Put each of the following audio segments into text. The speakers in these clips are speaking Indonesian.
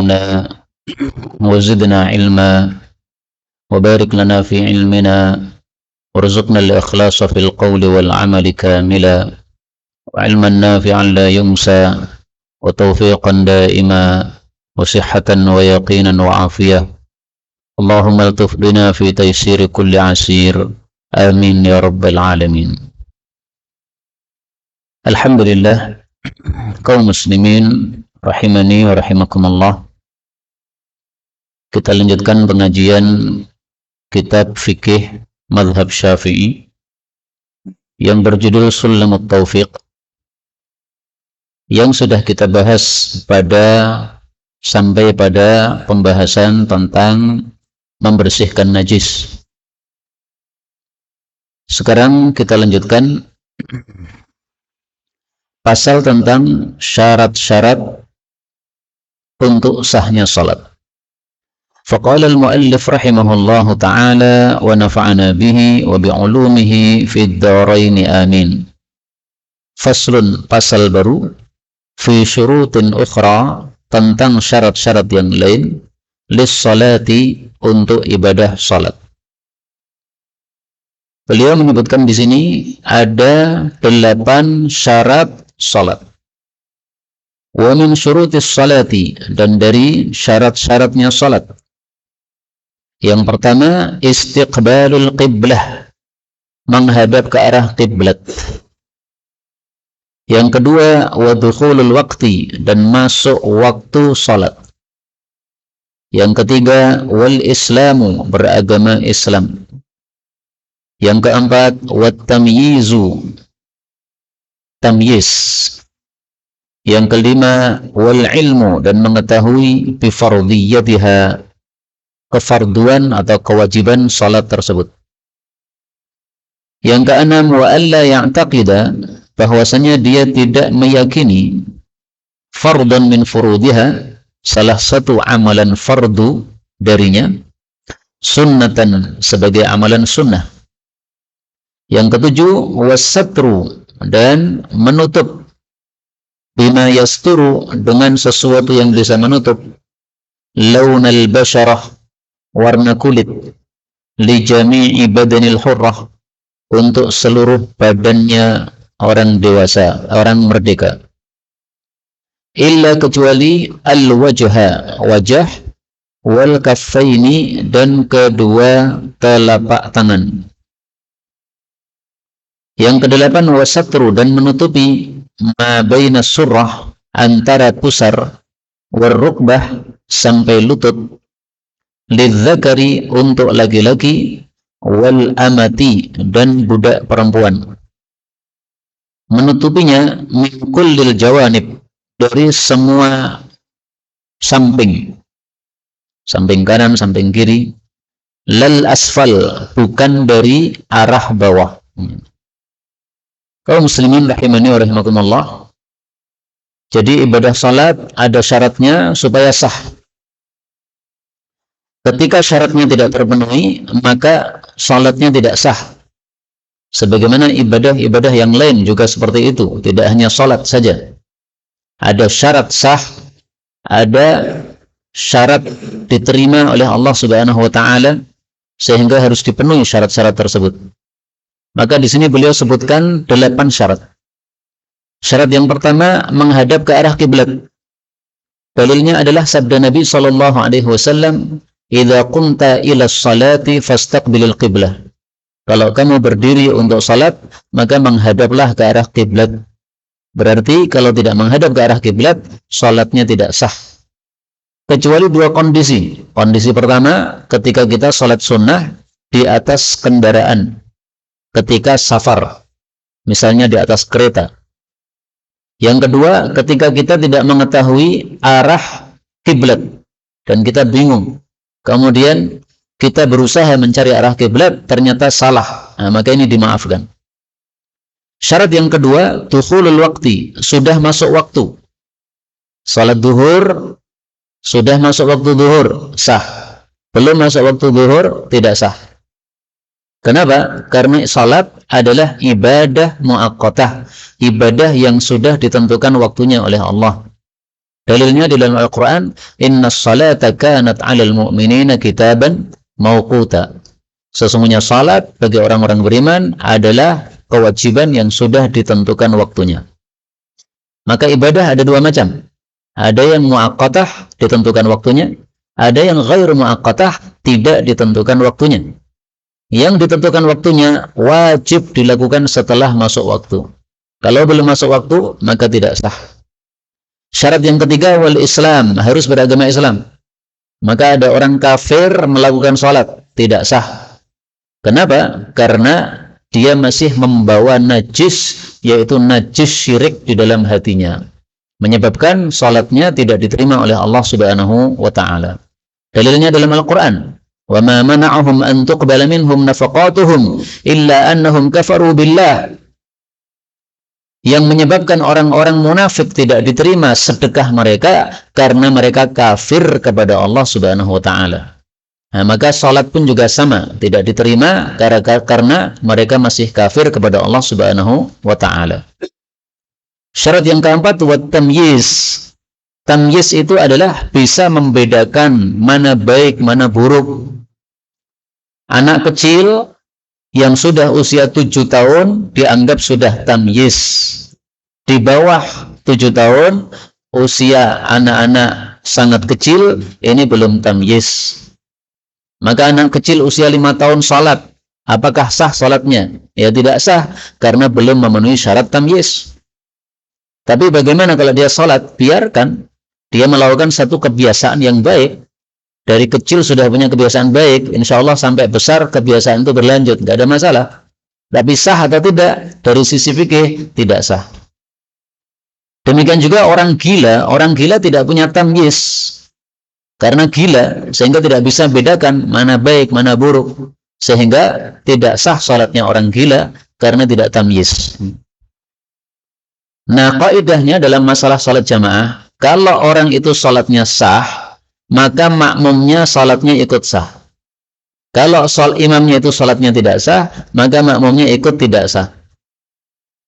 ينفعنا وزدنا علما وبارك لنا في علمنا وارزقنا الإخلاص في القول والعمل كاملا وعلما نافعا لا ينسى وتوفيقا دائما وصحة ويقينا وعافية. اللهم الطف بنا في تيسير كل عسير آمين يا رب العالمين. Alhamdulillah, kaum muslimin rahimani wa rahimakumullah. Kita lanjutkan pengajian kitab fikih mazhab Syafi'i yang berjudul Sulamut Taufiq, yang sudah kita bahas sampai pada pembahasan tentang membersihkan najis. Sekarang kita lanjutkan pasal tentang syarat-syarat untuk sahnya salat. Faqala al-muallif rahimahullahu ta'ala wa nafa'ana bihi wa bi'ulumihi fid dharain amin. Faslun, pasal baru, fi syurutin ukhra, tentang syarat-syarat yang lain, lis-salati, untuk ibadah salat. Beliau menyebutkan di sini ada 8 syarat salat. Wa min syurutis salati, dan dari syarat-syaratnya salat. Yang pertama, istiqbalul qiblah, menghadap ke arah qiblat. Yang kedua, wa dukhulul waqti, dan masuk waktu salat. Yang ketiga, wal islamu, beragama Islam. Yang keempat, wat tamyizu, tamyiz. Yang kelima, wal ilmu, dan mengetahui bi fardhiyatiha, kefarduan atau kewajiban salat tersebut. Yang keenam, wa alla ya'taqida, bahwasanya dia tidak meyakini fardhan min furudiha, salah satu amalan fardu darinya, sunnatan, sebagai amalan sunnah. Yang ketujuh, wasatru, dan menutup, bima yasturu, dengan sesuatu yang bisa menutup, launal basyarah, warna kulit, li jami'i badanil hurrah, untuk seluruh badannya orang dewasa, orang merdeka. Illa, kecuali al-wajha, wajah, wal kaffaini, dan kedua telapak tangan. Yang kedelapan, wasatru, dan menutupi ma baina surrah, antara pusar, war rukbah, sampai lutut, lidzakari, untuk laki-laki, wal amati, dan budak perempuan. Menutupinya min kullil jawanib, dari semua samping, samping kanan, samping kiri, lal asfal, bukan dari arah bawah. Kaum muslimin rahimani wa rahimakumullah. Jadi ibadah salat ada syaratnya supaya sah. Ketika syaratnya tidak terpenuhi, maka salatnya tidak sah. Sebagaimana ibadah-ibadah yang lain juga seperti itu, tidak hanya salat saja. Ada syarat sah, ada syarat diterima oleh Allah Subhanahu wa taala, sehingga harus dipenuhi syarat-syarat tersebut. Maka di sini beliau sebutkan 8 syarat. Syarat yang pertama, menghadap ke arah kiblat. Dalilnya adalah sabda Nabi sallallahu alaihi wasallam, "Idza qumta ila sholati fastaqbilil qiblah." Kalau kamu berdiri untuk salat, maka menghadaplah ke arah kiblat. Berarti kalau tidak menghadap ke arah kiblat, salatnya tidak sah. Kecuali 2 kondisi. Kondisi pertama, ketika kita salat sunnah di atas kendaraan. Ketika safar, misalnya di atas kereta. Yang kedua, ketika kita tidak mengetahui arah kiblat dan kita bingung, kemudian kita berusaha mencari arah kiblat, ternyata salah, maka ini dimaafkan. Syarat yang kedua, dukhulul waqti, sudah masuk waktu. Salat duhur, sudah masuk waktu duhur, sah. Belum masuk waktu duhur, tidak sah. Kenapa? Karena salat adalah ibadah muaqqatah, ibadah yang sudah ditentukan waktunya oleh Allah. Dalilnya di dalam Al-Quran, Innas salata kanat 'alal mu'minina kitaban mauquta. Sesungguhnya salat bagi orang-orang beriman adalah kewajiban yang sudah ditentukan waktunya. Maka ibadah ada dua macam. Ada yang muaqqatah, ditentukan waktunya. Ada yang ghairu muaqqatah, tidak ditentukan waktunya. Yang ditentukan waktunya wajib dilakukan setelah masuk waktu. Kalau belum masuk waktu, maka tidak sah. Syarat yang ketiga, wal Islam, harus beragama Islam. Maka ada orang kafir melakukan sholat, tidak sah. Kenapa? Karena dia masih membawa najis, yaitu najis syirik di dalam hatinya, menyebabkan sholatnya tidak diterima oleh Allah Subhanahu wa ta'ala. Dalilnya dalam Al-Quran, wa ma mana'ahum an tuqbala minhum nafaqatuhum illa annahum kafaru billah. Yang menyebabkan orang-orang munafik tidak diterima sedekah mereka karena mereka kafir kepada Allah Subhanahu wa ta'ala. Nah, maka salat pun juga sama, tidak diterima karena mereka masih kafir kepada Allah Subhanahu wa ta'ala. Syarat yang keempat, wat tamyiz. Tamyiz itu adalah bisa membedakan mana baik, mana buruk. Anak kecil yang sudah usia 7 tahun dianggap sudah tamyiz. Di bawah 7 tahun, usia anak-anak sangat kecil, ini belum tamyiz. Maka anak kecil usia 5 tahun salat, apakah sah salatnya? Ya tidak sah, karena belum memenuhi syarat tamyiz. Tapi bagaimana kalau dia salat? Biarkan dia melakukan satu kebiasaan yang baik. Dari kecil sudah punya kebiasaan baik, insya Allah sampai besar kebiasaan itu berlanjut, nggak ada masalah. Tapi sah atau tidak? Dari sisi fikih tidak sah. Demikian juga orang gila tidak punya tamyiz. Karena gila, sehingga tidak bisa bedakan mana baik, mana buruk. Sehingga tidak sah salatnya orang gila, karena tidak tamyiz. Nah, kaidahnya dalam masalah salat jamaah, kalau orang itu salatnya sah, maka makmumnya salatnya ikut sah. Kalau imamnya itu salatnya tidak sah, maka makmumnya ikut tidak sah.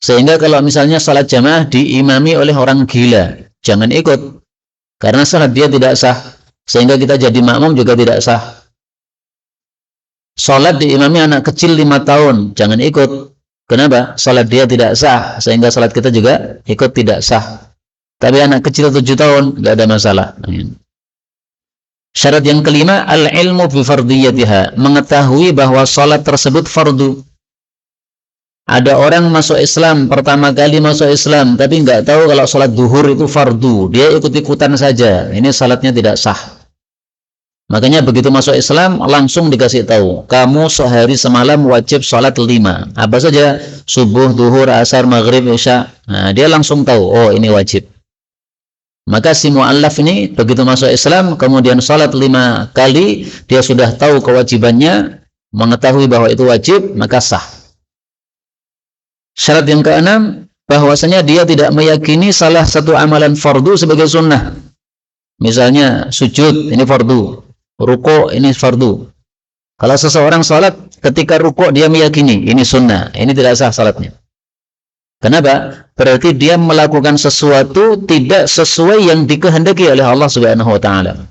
Sehingga kalau misalnya salat jamaah diimami oleh orang gila, jangan ikut. Karena salat dia tidak sah. Sehingga kita jadi makmum juga tidak sah. Salat diimami anak kecil 5 tahun, jangan ikut. Kenapa? Salat dia tidak sah, sehingga salat kita juga ikut tidak sah. Tapi anak kecil 7 tahun, tidak ada masalah. Syarat yang kelima, al-ilmu bi fardiyatiha, mengetahui bahwa salat tersebut fardu. Ada orang masuk Islam, pertama kali masuk Islam, tapi nggak tahu kalau salat duhur itu fardu. Dia ikut-ikutan saja. Ini salatnya tidak sah. Makanya begitu masuk Islam, langsung dikasih tahu, kamu sehari semalam wajib salat 5. Apa saja? Subuh, duhur, asar, maghrib, isya. Nah, dia langsung tahu, oh ini wajib. Maka si mu'allaf ini begitu masuk Islam, kemudian salat 5 kali, dia sudah tahu kewajibannya, mengetahui bahwa itu wajib, maka sah. Syarat yang keenam, bahwasanya dia tidak meyakini salah satu amalan fardu sebagai sunnah. Misalnya sujud, ini fardu. Ruku', ini fardu. Kalau seseorang salat, ketika ruku' dia meyakini, ini sunnah. Ini tidak sah salatnya. Kenapa? Berarti dia melakukan sesuatu tidak sesuai yang dikehendaki oleh Allah Subhanahu wa ta'ala.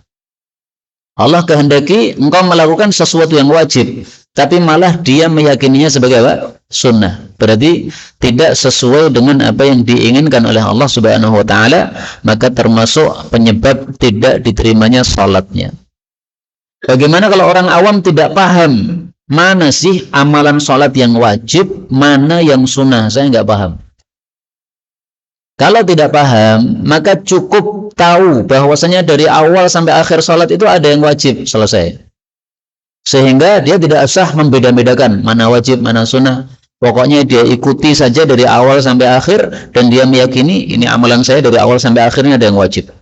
Allah kehendaki engkau melakukan sesuatu yang wajib, tapi malah dia meyakininya sebagai apa? Sunnah. Berarti tidak sesuai dengan apa yang diinginkan oleh Allah Subhanahu wa ta'ala, maka termasuk penyebab tidak diterimanya salatnya. Bagaimana kalau orang awam tidak paham mana sih amalan salat yang wajib, mana yang sunnah? Saya nggak paham. Kalau tidak paham, maka cukup tahu bahwasanya dari awal sampai akhir salat itu ada yang wajib, selesai. Sehingga dia tidak usah membeda-bedakan mana wajib, mana sunnah. Pokoknya dia ikuti saja dari awal sampai akhir, dan dia meyakini ini amalan saya dari awal sampai akhirnya ada yang wajib.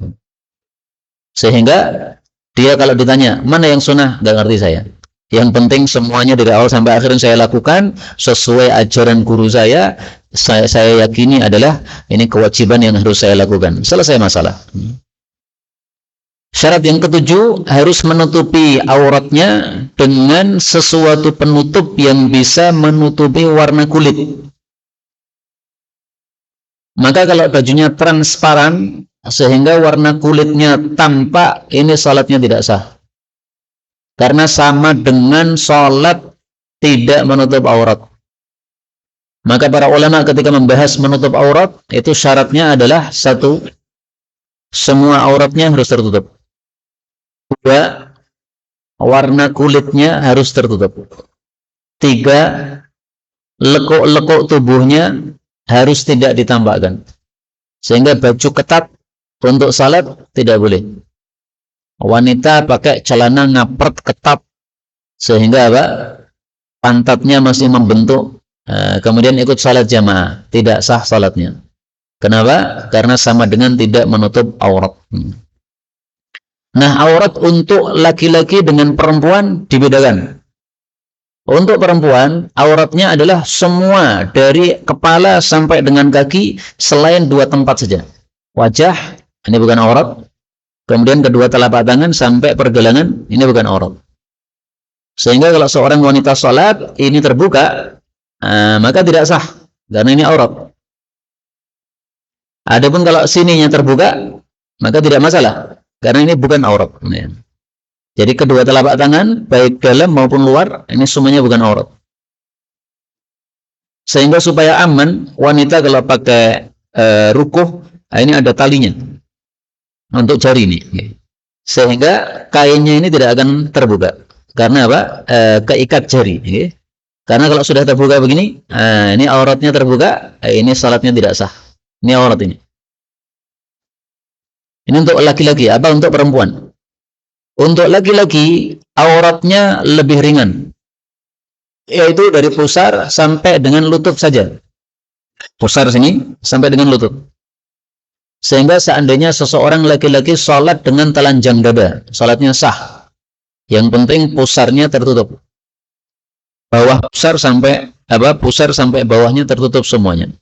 Sehingga dia kalau ditanya mana yang sunnah, nggak ngerti saya. Yang penting semuanya dari awal sampai akhir saya lakukan sesuai ajaran guru saya yakini adalah ini kewajiban yang harus saya lakukan. Selesai masalah. Syarat yang ketujuh, harus menutupi auratnya dengan sesuatu penutup yang bisa menutupi warna kulit. Maka kalau bajunya transparan, sehingga warna kulitnya tampak, ini salatnya tidak sah. Karena sama dengan salat tidak menutup aurat. Maka para ulama ketika membahas menutup aurat, itu syaratnya adalah satu, semua auratnya harus tertutup. Dua, warna kulitnya harus tertutup. Tiga, lekuk-lekuk tubuhnya harus tidak ditampakkan. Sehingga baju ketat untuk salat tidak boleh. Wanita pakai celana ngapret ketat sehingga apa? Pantatnya masih membentuk. Kemudian ikut salat jamaah, tidak sah salatnya. Kenapa? Karena sama dengan tidak menutup aurat. Nah, aurat untuk laki-laki dengan perempuan dibedakan. Untuk perempuan, auratnya adalah semua dari kepala sampai dengan kaki selain dua tempat saja. Wajah, ini bukan aurat. Kemudian kedua telapak tangan sampai pergelangan, ini bukan aurat. Sehingga kalau seorang wanita sholat, ini terbuka, maka tidak sah, karena ini aurat. Adapun kalau sininya terbuka, maka tidak masalah, karena ini bukan aurat. Jadi kedua telapak tangan, baik dalam maupun luar, ini semuanya bukan aurat. Sehingga supaya aman, wanita kalau pakai rukuh, ini ada talinya untuk jari ini. Sehingga kainnya ini tidak akan terbuka. Karena apa? Keikat jari. Karena kalau sudah terbuka begini, ini auratnya terbuka, ini salatnya tidak sah. Ini aurat ini. Ini untuk laki-laki, apa untuk perempuan? Untuk laki-laki, auratnya lebih ringan. Yaitu dari pusar sampai dengan lutut saja. Pusar sini sampai dengan lutut. Sehingga seandainya seseorang laki-laki sholat dengan telanjang dada, sholatnya sah. Yang penting pusarnya tertutup. Bawah pusar sampai pusar sampai bawahnya tertutup semuanya.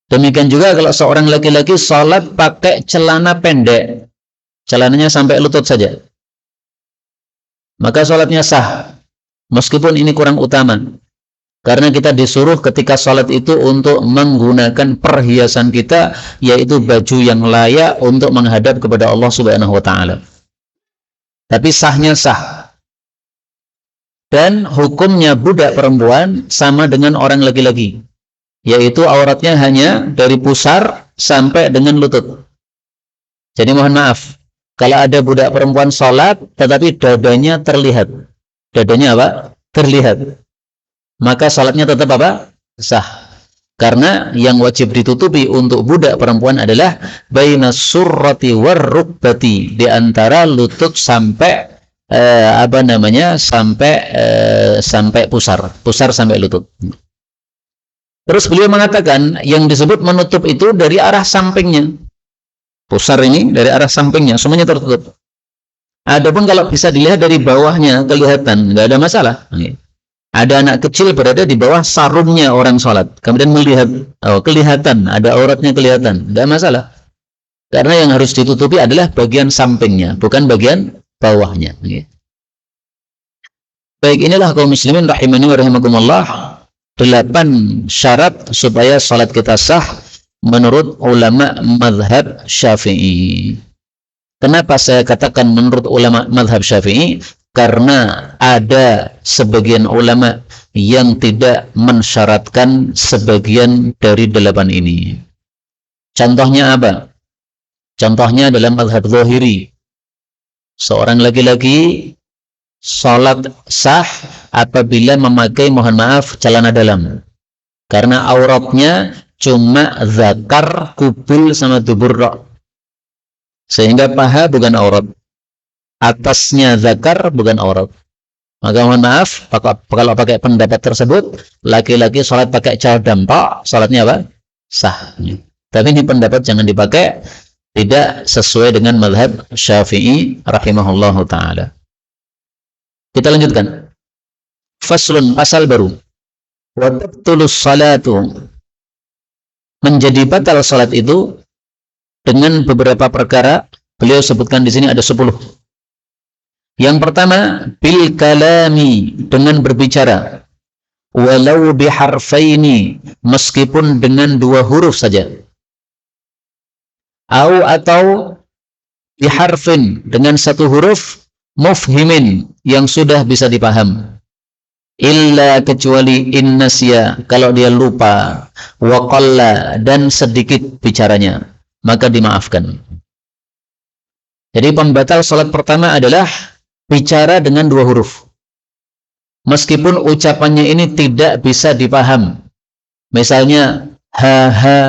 Demikian juga kalau seorang laki-laki sholat pakai celana pendek, celananya sampai lutut saja, maka sholatnya sah. Meskipun ini kurang utama, karena kita disuruh ketika sholat itu untuk menggunakan perhiasan kita, yaitu baju yang layak untuk menghadap kepada Allah Subhanahu wa Ta'ala. Tapi sahnya sah. Dan hukumnya budak perempuan sama dengan orang laki-laki, yaitu auratnya hanya dari pusar sampai dengan lutut. Jadi mohon maaf, kalau ada budak perempuan sholat tetapi dadanya terlihat, dadanya apa? Terlihat, maka sholatnya tetap apa? Sah. Karena yang wajib ditutupi untuk budak perempuan adalah baina surrati warrukbati, di antara lutut sampai sampai pusar sampai lutut. Terus beliau mengatakan yang disebut menutup itu dari arah sampingnya. Pusar ini dari arah sampingnya semuanya tertutup. Adapun kalau bisa dilihat dari bawahnya kelihatan, nggak ada masalah. Ada anak kecil berada di bawah sarungnya orang sholat, kemudian melihat, kelihatan, ada auratnya kelihatan, nggak masalah. Karena yang harus ditutupi adalah bagian sampingnya, bukan bagian bawahnya. Baik, inilah kaum muslimin rahimani wa rahimakumullah, 8 syarat supaya sholat kita sah menurut ulama mazhab Syafi'i. Kenapa saya katakan menurut ulama mazhab Syafi'i? Karena ada sebagian ulama yang tidak mensyaratkan sebagian dari 8 ini. Contohnya apa? Contohnya dalam mazhab Zahiri. Seorang laki-laki sholat sah apabila memakai, mohon maaf, celana dalam. Karena auratnya cuma zakar, kubil, sama dubur. Sehingga paha bukan aurat. Atasnya zakar bukan aurat. Maka mohon maaf, kalau pakai pendapat tersebut, laki-laki sholat pakai cadam, sholatnya apa? Sah. Tapi ini pendapat jangan dipakai, tidak sesuai dengan mazhab Syafi'i rahimahullahu ta'ala. Kita lanjutkan. Faslun, pasal baru. Wa tabtulus salatu. Menjadi batal salat itu dengan beberapa perkara. Beliau sebutkan di sini ada 10. Yang pertama, bil kalami, dengan berbicara. Walau biharfaini, meskipun dengan 2 huruf saja. atau biharfin, dengan satu huruf, mufhimin, yang sudah bisa dipaham, illa, kecuali innasya, kalau dia lupa, wa qalla, dan sedikit bicaranya, maka dimaafkan. Jadi pembatal salat pertama adalah bicara dengan dua huruf, meskipun ucapannya ini tidak bisa dipaham. Misalnya ha ha,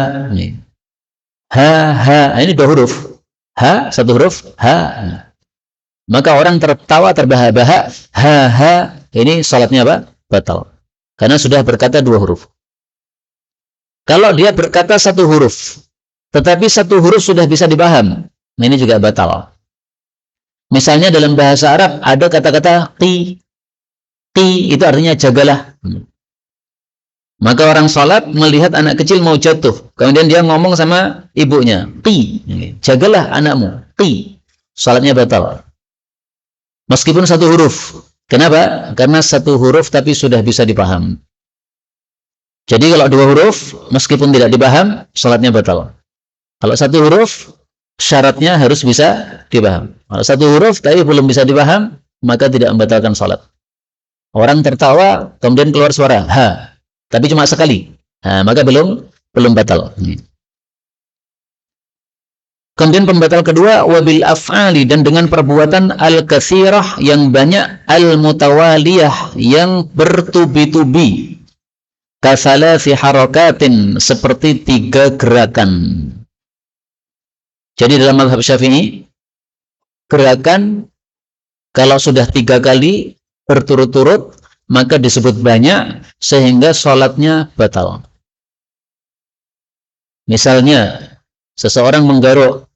ini dua huruf, ha satu huruf, ha, maka orang tertawa terbahak-bahak, ha, ini salatnya apa? Batal, karena sudah berkata dua huruf. Kalau dia berkata satu huruf, tetapi satu huruf sudah bisa dipaham, ini juga batal. Misalnya dalam bahasa Arab ada kata-kata qi, itu artinya jagalah. Maka orang salat melihat anak kecil mau jatuh, kemudian dia ngomong sama ibunya, qi, jagalah anakmu, qi, salatnya batal. Meskipun satu huruf. Kenapa? Karena satu huruf tapi sudah bisa dipaham. Jadi kalau dua huruf, meskipun tidak dipaham, salatnya batal. Kalau satu huruf, syaratnya harus bisa dipaham. Kalau satu huruf tapi belum bisa dipaham, maka tidak membatalkan salat. Orang tertawa, kemudian keluar suara, ha, tapi cuma sekali, maka belum batal. Kemudian pembatal kedua, wabil af'ali, dan dengan perbuatan al-katsirah, yang banyak, al-mutawaliyah, yang bertubi-tubi, kasalasi harakatin, seperti 3 gerakan. Jadi dalam mazhab Syafi'i, gerakan kalau sudah 3 kali berturut-turut, maka disebut banyak, sehingga sholatnya batal. Misalnya, seseorang menggaruk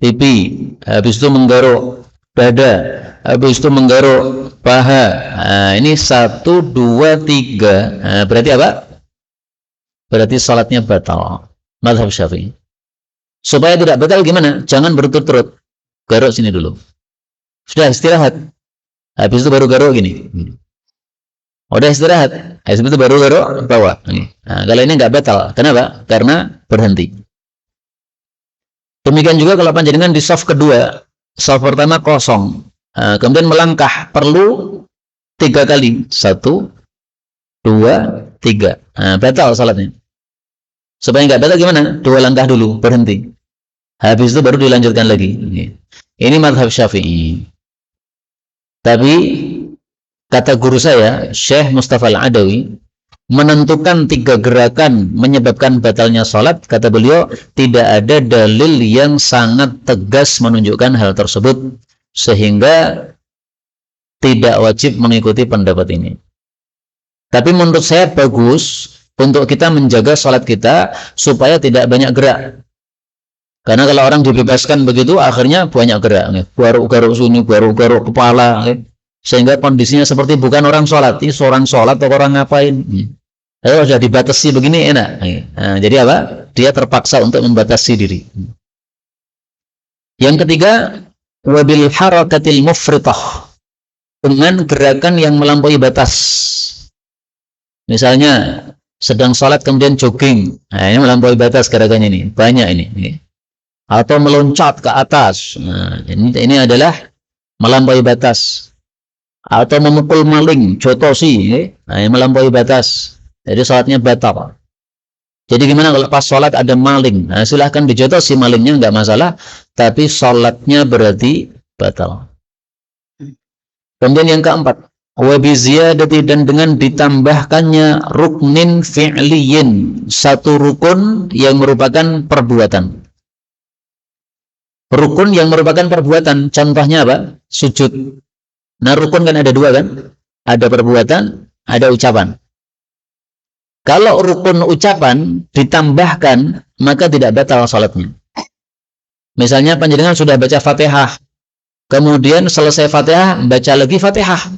pipi, habis itu menggaruk dada, habis itu menggaruk paha. Ini 1, 2, 3. Berarti apa? Berarti salatnya batal. Mazhab Syafi'i. Supaya tidak batal gimana? Jangan berturut-turut. Garuk sini dulu. Sudah istirahat. Habis itu baru garuk gini. Udah istirahat. Habis itu baru garuk bawah. Kalau ini nggak batal. Kenapa? Karena berhenti. Demikian juga kalau panjenengan di shaf kedua, shaf pertama kosong, kemudian melangkah, perlu 3 kali, 1, 2, 3, batal salatnya. Supaya nggak batal gimana? 2 langkah dulu, berhenti, habis itu baru dilanjutkan lagi. Ini mazhab Syafi'i. Tapi kata guru saya, Syekh Mustafa Al-Adawi, menentukan 3 gerakan menyebabkan batalnya salat, kata beliau, tidak ada dalil yang sangat tegas menunjukkan hal tersebut, sehingga tidak wajib mengikuti pendapat ini. Tapi menurut saya bagus untuk kita menjaga salat kita supaya tidak banyak gerak. Karena kalau orang dibebaskan begitu, akhirnya banyak gerak, garuk-garuk sini, garuk-garuk kepala, sehingga kondisinya seperti bukan orang salat. Ini seorang salat atau orang ngapain? Kalau sudah dibatasi begini enak. Jadi apa? Dia terpaksa untuk membatasi diri. Yang ketiga, wabil harakatil mufritah, dengan gerakan yang melampaui batas. Misalnya sedang salat kemudian jogging, ini melampaui batas gerakannya ini, banyak ini. Atau meloncat ke atas, ini adalah melampaui batas. Atau memukul maling, jotosi, ini melampaui batas. Jadi salatnya batal. Jadi gimana kalau pas salat ada maling? Silahkan dijotosi malingnya, nggak masalah, tapi salatnya berarti batal. Kemudian yang keempat, wa bi ziyadati, dan dengan ditambahkannya ruknin fi'liyin, satu rukun yang merupakan perbuatan. Rukun yang merupakan perbuatan, contohnya apa? Sujud. Nah, rukun kan ada 2 kan? Ada perbuatan, ada ucapan. Kalau rukun ucapan ditambahkan, maka tidak batal salatnya. Misalnya panjenengan sudah baca Fatihah, kemudian selesai Fatihah, baca lagi Fatihah.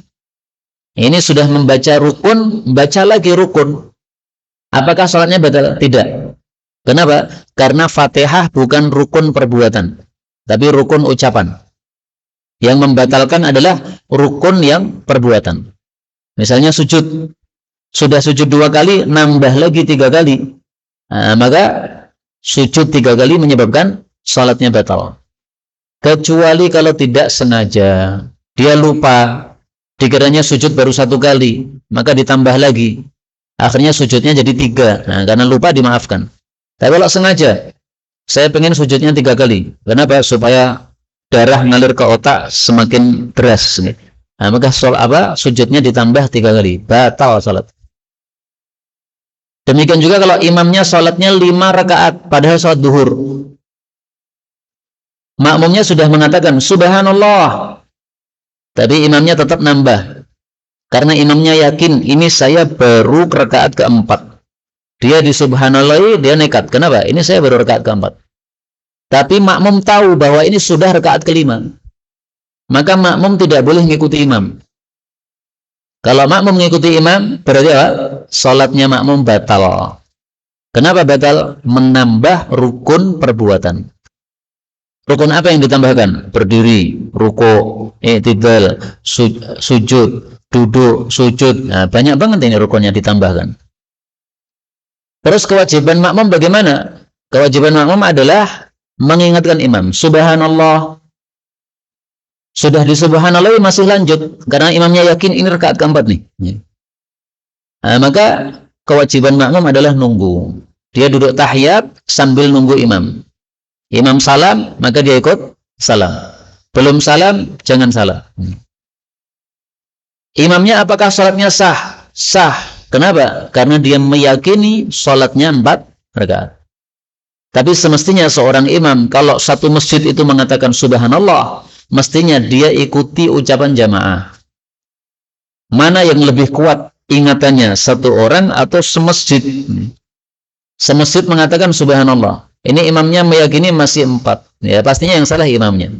Ini sudah membaca rukun, baca lagi rukun. Apakah salatnya batal? Tidak. Kenapa? Karena Fatihah bukan rukun perbuatan, tapi rukun ucapan. Yang membatalkan adalah rukun yang perbuatan. Misalnya sujud. Sudah sujud 2 kali, nambah lagi 3 kali. Maka sujud 3 kali menyebabkan salatnya batal. Kecuali kalau tidak sengaja, dia lupa, dikiranya sujud baru 1 kali, maka ditambah lagi, akhirnya sujudnya jadi 3. Nah, karena lupa dimaafkan. Tapi kalau sengaja, saya pengen sujudnya 3 kali. Kenapa? Supaya darah ngalir ke otak semakin deras. Nah, maka sujudnya ditambah 3 kali, batal salat. Demikian juga kalau imamnya salatnya 5 rakaat, padahal salat duhur. Makmumnya sudah mengatakan subhanallah, tapi imamnya tetap nambah karena imamnya yakin ini saya baru rakaat keempat. Dia di subhanallah, dia nekat. Kenapa? Ini saya baru rakaat keempat. Tapi makmum tahu bahwa ini sudah rakaat kelima, maka makmum tidak boleh mengikuti imam. Kalau makmum mengikuti imam, berarti apa? Salatnya makmum batal. Kenapa batal? Menambah rukun perbuatan. Rukun apa yang ditambahkan? Berdiri, ruku, i'tidal, sujud, duduk, sujud. Nah, banyak banget ini rukunnya ditambahkan. Terus kewajiban makmum bagaimana? Kewajiban makmum adalah mengingatkan imam. Subhanallah. Sudah di subhanallah masih lanjut. Karena imamnya yakin ini rakaat keempat nih. Nah, maka kewajiban makmum adalah nunggu. Dia duduk tahiyat sambil nunggu imam. Imam salam, maka dia ikut salam. Belum salam, jangan salam. Imamnya apakah salatnya sah? Sah. Kenapa? Karena dia meyakini salatnya 4 rakaat. Tapi semestinya seorang imam, kalau satu masjid itu mengatakan subhanallah, mestinya dia ikuti ucapan jamaah. Mana yang lebih kuat ingatannya, satu orang atau semasjid? Semasjid mengatakan subhanallah. Ini imamnya meyakini masih 4. Ya, pastinya yang salah imamnya.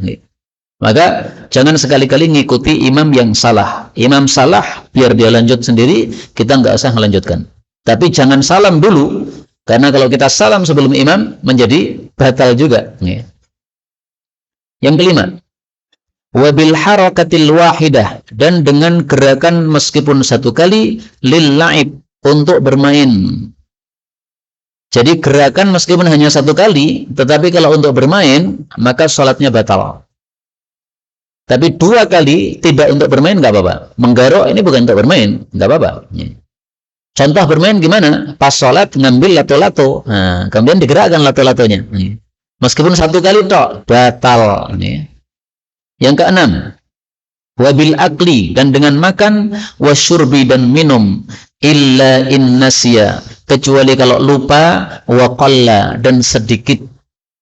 Maka jangan sekali-kali ngikuti imam yang salah. Imam salah, biar dia lanjut sendiri, kita nggak usah melanjutkan. Tapi jangan salam dulu, karena kalau kita salam sebelum imam, menjadi batal juga. Yang kelima, wabil harakatil wahidah, dan dengan gerakan meskipun 1 kali, lil la'ib, untuk bermain. Jadi gerakan meskipun hanya 1 kali, tetapi kalau untuk bermain, maka sholatnya batal. Tapi 2 kali tidak untuk bermain, nggak apa-apa. Menggaruk ini bukan untuk bermain, nggak apa-apa. Contoh bermain gimana? Pas sholat ngambil lato-lato, nah, kemudian digerakkan lato-latonya. Meskipun 1 kali tok, batal. Yang keenam, wabil akli, dan dengan makan, wasyurbi, dan minum, illa in nasya, kecuali kalau lupa, wa qalla, dan sedikit,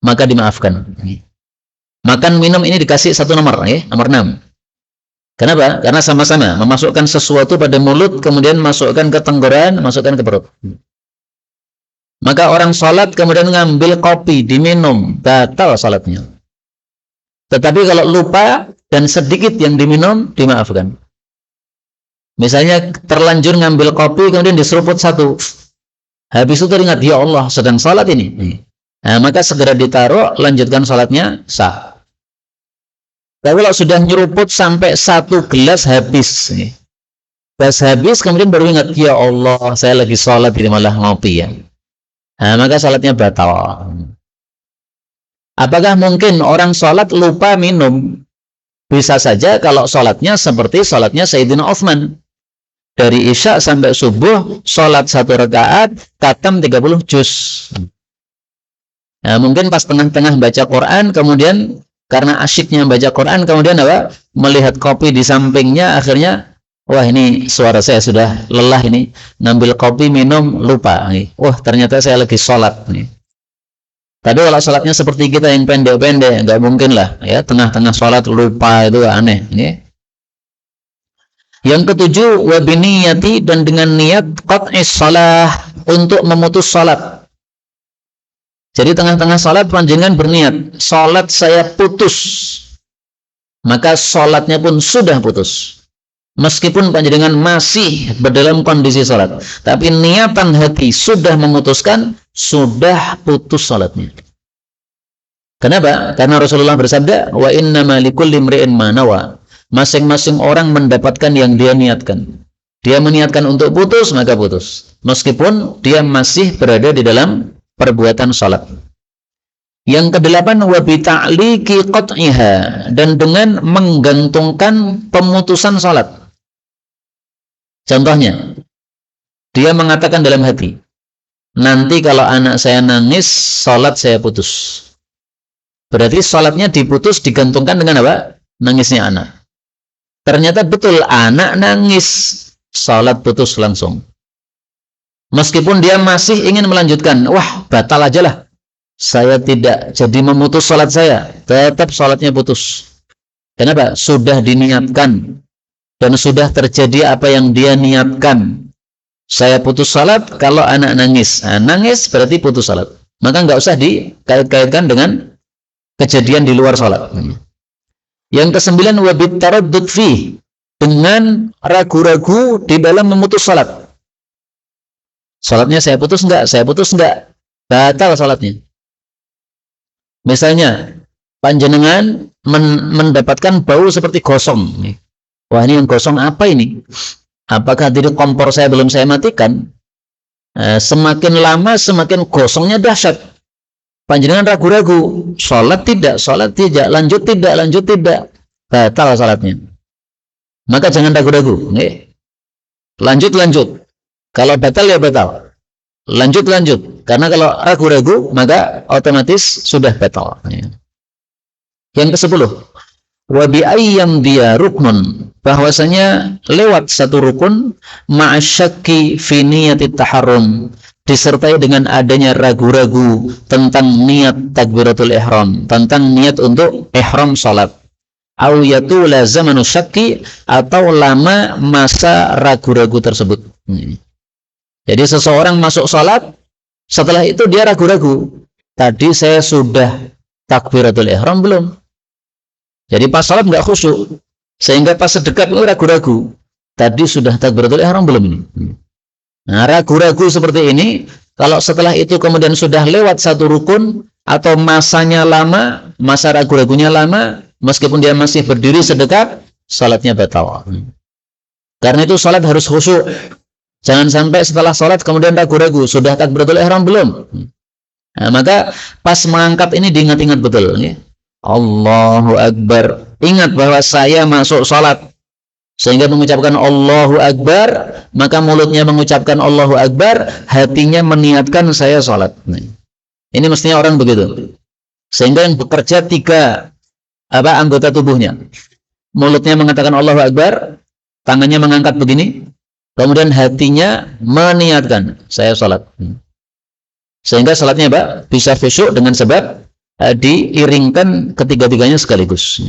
maka dimaafkan. Makan minum ini dikasih 1 nomor, nomor 6. Kenapa? Karena sama-sama memasukkan sesuatu pada mulut, kemudian masukkan ke tenggorokan, masukkan ke perut. Maka orang sholat kemudian ngambil kopi, diminum, batal sholatnya. Tetapi kalau lupa dan sedikit yang diminum, dimaafkan. Misalnya terlanjur ngambil kopi, kemudian diseruput 1. Habis itu teringat, ya Allah, sedang sholat ini. Nah, maka segera ditaruh, lanjutkan sholatnya, sah. Tapi kalau sudah nyeruput sampai 1 gelas habis, pas habis, kemudian baru ingat, ya Allah, saya lagi sholat, ini malah ngopi ya. Nah, maka sholatnya batal. Apakah mungkin orang sholat lupa minum? Bisa saja kalau sholatnya seperti sholatnya Sayyidina Utsman. Dari Isya sampai subuh, sholat 1 rakaat, khatam 30 juz. Nah, mungkin pas tengah-tengah baca Quran, kemudian karena asyiknya baca Quran, kemudian apa? Melihat kopi di sampingnya, akhirnya, wah ini suara saya sudah lelah ini, ngambil kopi, minum, lupa. Wah ternyata saya lagi sholat. Tapi kalau sholatnya seperti kita yang pendek-pendek, nggak mungkin lah, ya tengah-tengah sholat lupa, itu aneh. Yang ketujuh, wabiniyati, dan dengan niat qat'is shalah, untuk memutus sholat. Jadi tengah-tengah sholat panjenengan berniat, sholat saya putus, maka sholatnya pun sudah putus. Meskipun panjenengan masih berdalam kondisi sholat, tapi niatan hati sudah memutuskan, sudah putus sholatnya. Kenapa? Karena Rasulullah bersabda, wa innama likulli imri'in ma nawa. Masing-masing orang mendapatkan yang dia niatkan. Dia meniatkan untuk putus, maka putus. Meskipun dia masih berada di dalam perbuatan sholat. Yang kedelapan, wa bi ta'liqi qat'iha, dan dengan menggantungkan pemutusan salat. Contohnya, dia mengatakan dalam hati, nanti kalau anak saya nangis, salat saya putus. Berarti salatnya diputus, digantungkan dengan apa? Nangisnya anak. Ternyata betul, anak nangis, salat putus langsung. Meskipun dia masih ingin melanjutkan, wah batal aja lah, saya tidak jadi memutus salat saya, tetap salatnya putus. Kenapa? Sudah diniatkan dan sudah terjadi apa yang dia niatkan. Saya putus salat kalau anak nangis. Nah, nangis berarti putus salat. Maka nggak usah dikait-kaitkan dengan kejadian di luar salat. Yang kesembilan, wabit taraddud fi, dengan ragu-ragu di dalam memutus salat. Salatnya saya putus enggak, batal salatnya. Misalnya, panjenengan mendapatkan bau seperti gosong. Wah, ini yang gosong apa ini? Apakah dari kompor saya belum saya matikan? Semakin lama semakin gosongnya dahsyat. Panjenengan ragu-ragu, salat tidak, lanjut tidak, batal salatnya. Maka jangan ragu-ragu. Lanjut. Kalau batal ya batal. Lanjut. Karena kalau ragu-ragu maka otomatis sudah batal. Yang ke-10, wa bi ayyam dia ruknun, bahwasanya lewat satu rukun ma'asyakki fi niyati taharrum, disertai dengan adanya ragu-ragu tentang niat takbiratul ihram, tentang niat untuk ihram salat. Au yatula zamanu syakki, atau lama masa ragu-ragu tersebut. Jadi seseorang masuk salat, setelah itu dia ragu-ragu. Tadi saya sudah takbiratul ihram belum? Jadi pas salat nggak khusyuk, sehingga pas sedekat itu ragu-ragu. Tadi sudah takbiratul ihram belum ini? Nah, ragu-ragu seperti ini, kalau setelah itu kemudian sudah lewat satu rukun, atau masanya lama, masa ragu-ragunya lama, meskipun dia masih berdiri sedekat, salatnya batal. Karena itu salat harus khusyuk. Jangan sampai setelah sholat kemudian ragu-ragu, sudah takbiratul ihram belum? Nah, maka pas mengangkat ini diingat-ingat betul. Ya. Allahu Akbar. Ingat bahwa saya masuk sholat. Sehingga mengucapkan Allahu Akbar, maka mulutnya mengucapkan Allahu Akbar, hatinya meniatkan saya sholat. Nah, ini mestinya orang begitu. Sehingga yang bekerja tiga anggota tubuhnya. Mulutnya mengatakan Allahu Akbar, tangannya mengangkat begini, kemudian hatinya meniatkan saya salat. Sehingga salatnya bisa khusyuk dengan sebab diiringkan ketiga-tiganya sekaligus.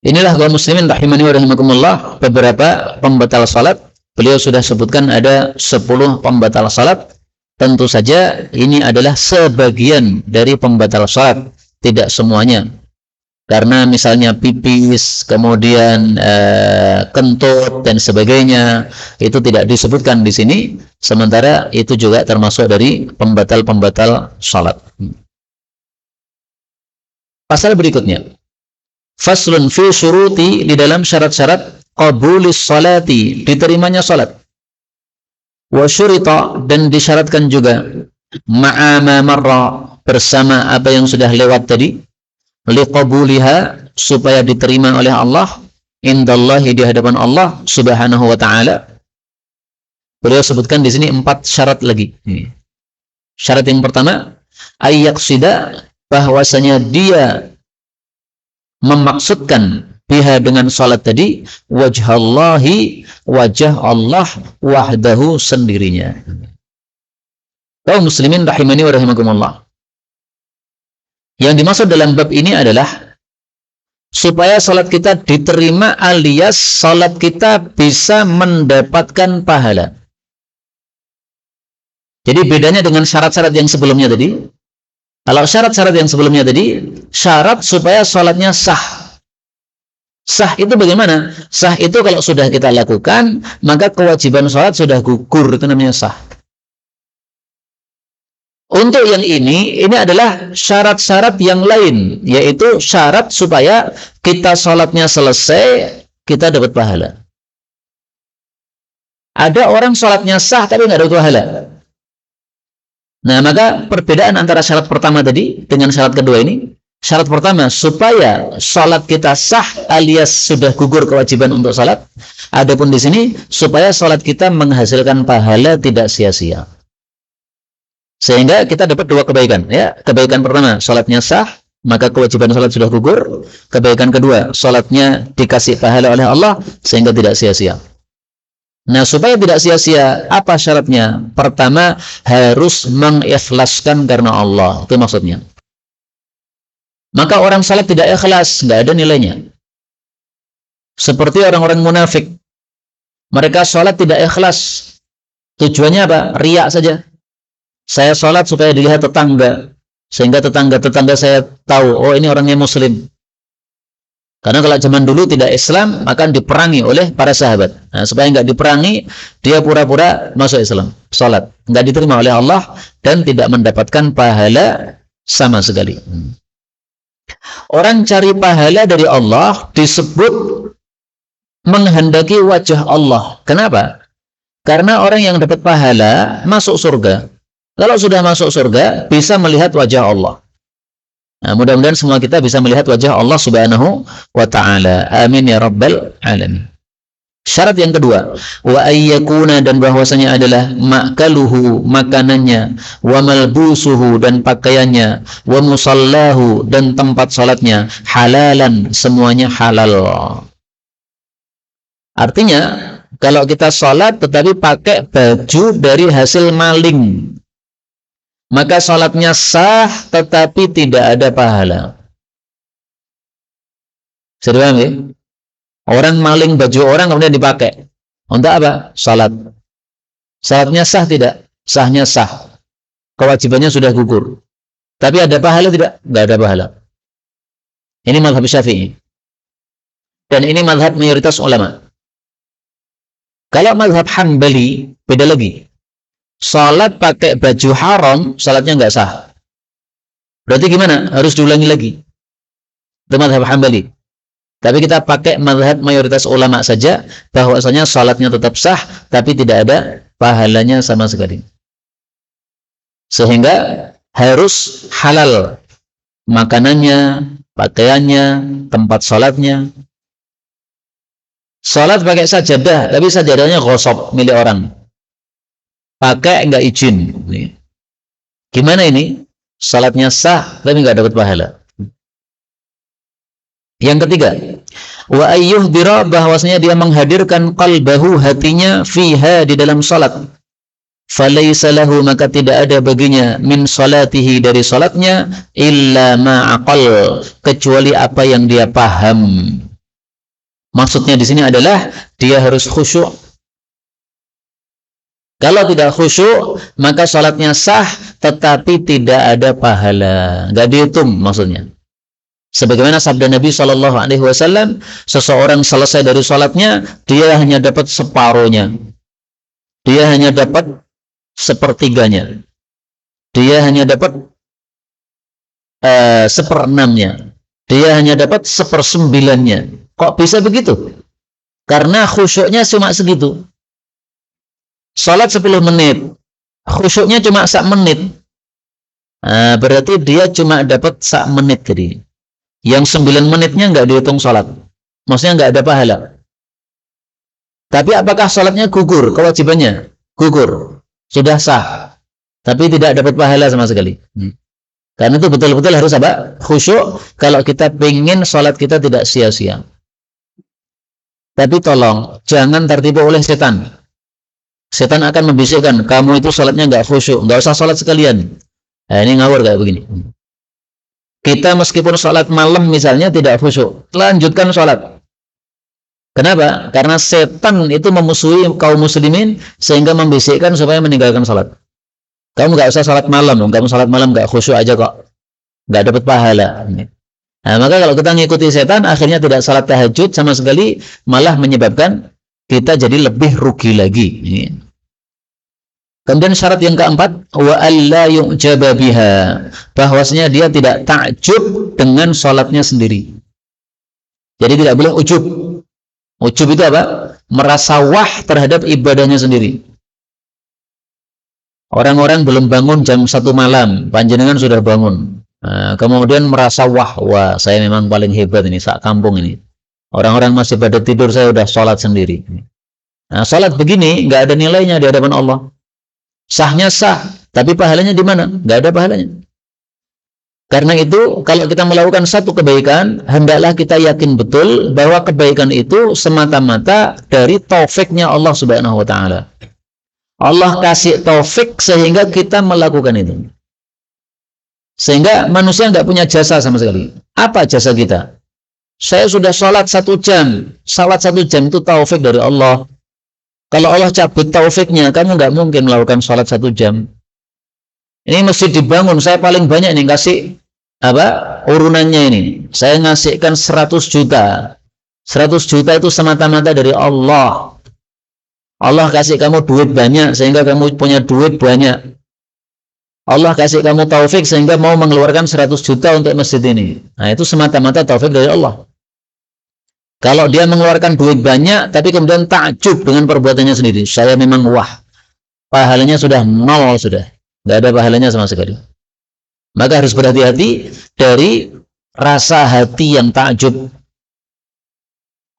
Inilah kaum muslimin rahimani wa rahimakumullah, beberapa pembatal salat. Beliau sudah sebutkan ada 10 pembatal salat. Tentu saja ini adalah sebagian dari pembatal salat, tidak semuanya. Karena misalnya pipis, kemudian kentut dan sebagainya, itu tidak disebutkan di sini. Sementara itu juga termasuk dari pembatal-pembatal salat. Pasal berikutnya, faslun fi syuruti, di dalam syarat-syarat qabulis salati, diterimanya salat. Wa syurita, dan disyaratkan juga ma'ama marra, bersama apa yang sudah lewat tadi, liqabuliha, supaya diterima oleh Allah, indallahi, di hadapan Allah subhanahu wa ta'ala. Beliau sebutkan di sini 4 syarat lagi. Syarat yang pertama, ayyaqsida, bahwasanya dia memaksudkan biha, dengan salat tadi, wajhallahi, wajah Allah wahdahu, sendirinya. Kaum muslimin rahimani wa rahimakumullah, yang dimaksud dalam bab ini adalah supaya salat kita diterima, alias salat kita bisa mendapatkan pahala. Jadi bedanya dengan syarat-syarat yang sebelumnya tadi. Kalau syarat-syarat yang sebelumnya tadi, syarat supaya salatnya sah. Sah itu bagaimana? Sah itu kalau sudah kita lakukan, maka kewajiban salat sudah gugur, itu namanya sah. Untuk yang ini adalah syarat-syarat yang lain, yaitu syarat supaya kita sholatnya selesai, kita dapat pahala. Ada orang sholatnya sah tapi nggak dapat pahala. Nah, maka perbedaan antara syarat pertama tadi dengan syarat kedua ini, syarat pertama supaya salat kita sah alias sudah gugur kewajiban untuk salat. Adapun di sini supaya salat kita menghasilkan pahala tidak sia-sia. Sehingga kita dapat dua kebaikan, ya. Kebaikan pertama, salatnya sah, maka kewajiban salat sudah gugur. Kebaikan kedua, salatnya dikasih pahala oleh Allah sehingga tidak sia-sia. Nah, supaya tidak sia-sia, apa syaratnya? Pertama, harus mengikhlaskan karena Allah. Itu maksudnya. Maka orang salat tidak ikhlas, nggak ada nilainya. Seperti orang-orang munafik. Mereka salat tidak ikhlas. Tujuannya apa? Riya saja. Saya salat supaya dilihat tetangga. Sehingga tetangga-tetangga saya tahu, oh ini orangnya muslim. Karena kalau zaman dulu tidak Islam, akan diperangi oleh para sahabat. Nah, supaya nggak diperangi, dia pura-pura masuk Islam, salat. Nggak diterima oleh Allah dan tidak mendapatkan pahala sama sekali. Orang cari pahala dari Allah disebut menghendaki wajah Allah. Kenapa? Karena orang yang dapat pahala masuk surga. Kalau sudah masuk surga, bisa melihat wajah Allah. Nah, mudah-mudahan semua kita bisa melihat wajah Allah Subhanahu wa ta'ala. Amin ya rabbal alamin. Syarat yang kedua, wa ayyakuna, dan bahwasanya adalah makaluhu, makanannya, wa malbusuhu, dan pakaiannya, wa musallahu, dan tempat salatnya, halalan, semuanya halal. Artinya, kalau kita salat tetapi pakai baju dari hasil maling, maka salatnya sah tetapi tidak ada pahala. Sudah paham ya? Orang maling baju orang kemudian dipakai. Untuk apa? Salat. Salatnya sah tidak? Sahnya sah. Kewajibannya sudah gugur. Tapi ada pahala tidak? Tidak ada pahala. Ini mazhab Syafi'i. Dan ini mazhab mayoritas ulama. Kalau mazhab Hanbali beda lagi. Salat pakai baju haram, salatnya nggak sah. Berarti gimana? Harus diulangi lagi. Itu mazhab Hanbali. Tapi kita pakai mazhab mayoritas ulama saja, bahwasanya salatnya tetap sah, tapi tidak ada pahalanya sama sekali. Sehingga harus halal. Makanannya, pakaiannya, tempat salatnya. Salat pakai sajadah, tapi sajadahnya ghosab, milik orang. Pakai nggak izin. Gimana ini? Salatnya sah tapi nggak dapat pahala. Yang ketiga, wa ayyuhdira, bahwasanya dia menghadirkan qalbahu, hatinya, fiha, di dalam salat. Falaysa lahu, maka tidak ada baginya, min salatihi, dari salatnya, illa ma'aqal, kecuali apa yang dia paham. Maksudnya di sini adalah dia harus khusyuk. Kalau tidak khusyuk, maka salatnya sah, tetapi tidak ada pahala. Nggak dihitung maksudnya. Sebagaimana sabda Nabi SAW, seseorang selesai dari salatnya, dia hanya dapat separuhnya. Dia hanya dapat sepertiganya. Dia hanya dapat seperenamnya. Dia hanya dapat sepersembilannya. Kok bisa begitu? Karena khusyuknya cuma segitu. Salat 10 menit, khusyuknya cuma 1 menit. Nah, berarti dia cuma dapat 1 menit tadi. Yang 9 menitnya nggak dihitung salat. Maksudnya nggak ada pahala. Tapi apakah salatnya gugur kewajibannya? Gugur. Sudah sah. Tapi tidak dapat pahala sama sekali. Karena itu betul-betul harus apa? Khusyuk kalau kita ingin salat kita tidak sia-sia. Tapi tolong, jangan tertipu oleh setan. Setan akan membisikkan, kamu itu salatnya nggak khusyuk, nggak usah salat sekalian. Nah, ini ngawur kayak begini. Kita meskipun salat malam misalnya tidak khusyuk, lanjutkan salat. Kenapa? Karena setan itu memusuhi kaum muslimin sehingga membisikkan supaya meninggalkan salat. Kamu nggak usah salat malam, kamu salat malam nggak khusyuk aja kok, nggak dapat pahala. Nah, maka kalau kita ngikuti setan, akhirnya tidak salat tahajud sama sekali, malah menyebabkan kita jadi lebih rugi lagi. Kemudian syarat yang keempat, wa alla yu'jaba biha, bahwasanya dia tidak takjub dengan salatnya sendiri. Jadi tidak boleh ujub. Ujub itu apa? Merasa wah terhadap ibadahnya sendiri. Orang-orang belum bangun jam 1 malam, panjenengan sudah bangun. Nah, kemudian merasa wah, saya memang paling hebat ini, sak kampung ini. Orang-orang masih pada tidur, saya udah sholat sendiri. Nah, sholat begini nggak ada nilainya di hadapan Allah. Sahnya sah, tapi pahalanya di mana? Nggak ada pahalanya. Karena itu, kalau kita melakukan satu kebaikan, hendaklah kita yakin betul bahwa kebaikan itu semata-mata dari taufiknya Allah Subhanahu wa Ta'ala. Allah kasih taufik sehingga kita melakukan itu. Sehingga manusia nggak punya jasa sama sekali. Apa jasa kita? Saya sudah sholat 1 jam. Sholat 1 jam itu taufik dari Allah. Kalau Allah cabut taufiknya, kamu nggak mungkin melakukan sholat 1 jam. Ini mesti dibangun. Saya paling banyak nih kasih urunannya ini. Saya ngasihkan 100 juta. 100 juta itu semata-mata dari Allah. Allah kasih kamu duit banyak sehingga kamu punya duit banyak. Allah kasih kamu taufik sehingga mau mengeluarkan 100 juta untuk masjid ini. Nah, itu semata-mata taufik dari Allah. Kalau dia mengeluarkan duit banyak tapi kemudian takjub dengan perbuatannya sendiri, saya memang wah, pahalanya sudah 0 sudah. Nggak ada pahalanya sama sekali. Maka harus berhati-hati dari rasa hati yang takjub.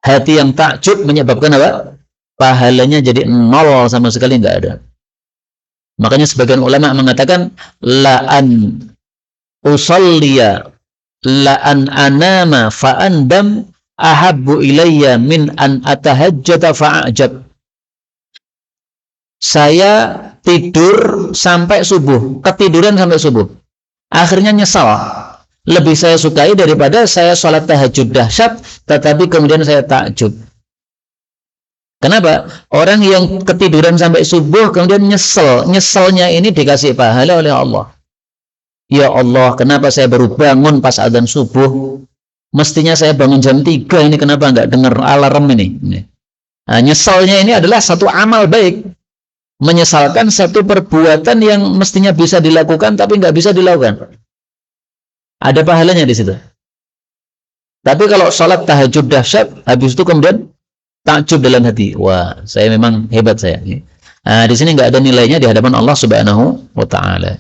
Hati yang takjub menyebabkan apa? Pahalanya jadi 0 sama sekali, nggak ada. Makanya sebagian ulama mengatakan la'an usalliya la'an anama fa'andam ahabbu ilayya min an atahajjata fa'ajab. Saya tidur sampai subuh, ketiduran sampai subuh, akhirnya nyesal, lebih saya sukai daripada saya sholat tahajud dahsyat tetapi kemudian saya takjub. Kenapa? Orang yang ketiduran sampai subuh kemudian nyesel. Nyeselnya ini dikasih pahala oleh Allah. Ya Allah, kenapa saya baru bangun pas adzan subuh? Mestinya saya bangun jam 3 ini, kenapa nggak dengar alarm ini? Nah, nyeselnya ini adalah satu amal baik. Menyesalkan satu perbuatan yang mestinya bisa dilakukan tapi nggak bisa dilakukan. Ada pahalanya di situ. Tapi kalau sholat tahajud dahsyat, habis itu kemudian takjub dalam hati, wah, saya memang hebat saya. Nah, di sini nggak ada nilainya di hadapan Allah Subhanahu wa Ta'ala.